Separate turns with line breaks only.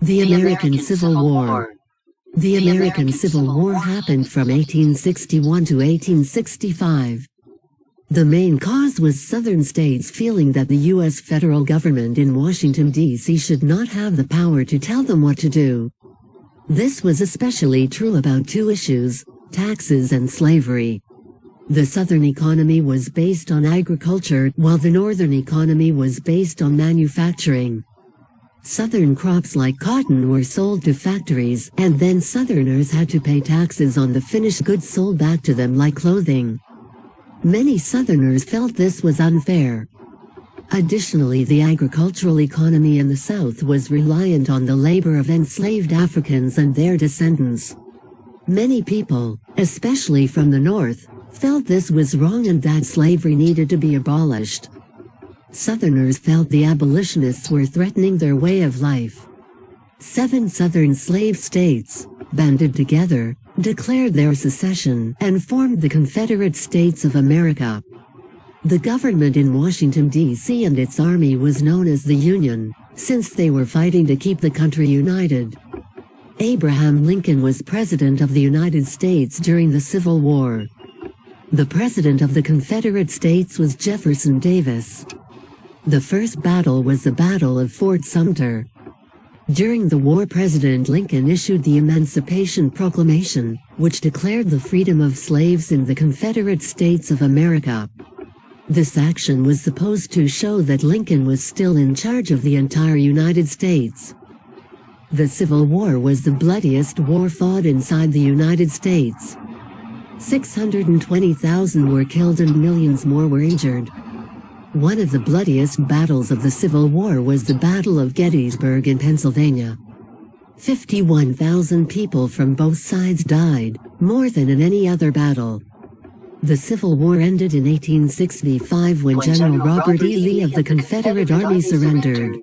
The American Civil War. The American Civil War happened from 1861 to 1865. The main cause was Southern states feeling that the U.S. federal government in Washington, D.C. should not have the power to tell them what to do. This was especially true about two issues: taxes and slavery. The Southern economy was based on agriculture, while the Northern economy was based on manufacturing. Southern crops like cotton were sold to factories, and then Southerners had to pay taxes on the finished goods sold back to them like clothing. Many Southerners felt this was unfair. Additionally, the agricultural economy in the South was reliant on the labor of enslaved Africans and their descendants. Many people, especially from the North, felt this was wrong and that slavery needed to be abolished. Southerners felt the abolitionists were threatening their way of life. 7 Southern slave states banded together, declared their secession, and formed the Confederate States of America. The government in Washington, D.C. and its army was known as the Union, since they were fighting to keep the country united. Abraham Lincoln was President of the United States during the Civil War. The President of the Confederate States was Jefferson Davis. The first battle was the Battle of Fort Sumter. During the war, President Lincoln issued the Emancipation Proclamation, which declared the freedom of slaves in the Confederate States of America. This action was supposed to show that Lincoln was still in charge of the entire United States. The Civil War was the bloodiest war fought inside the United States. 620,000 were killed and millions more were injured. One of the bloodiest battles of the Civil War was the Battle of Gettysburg in Pennsylvania. 51,000 people from both sides died, more than in any other battle. The Civil War ended in 1865 when General Robert E. Lee of the Confederate Army surrendered.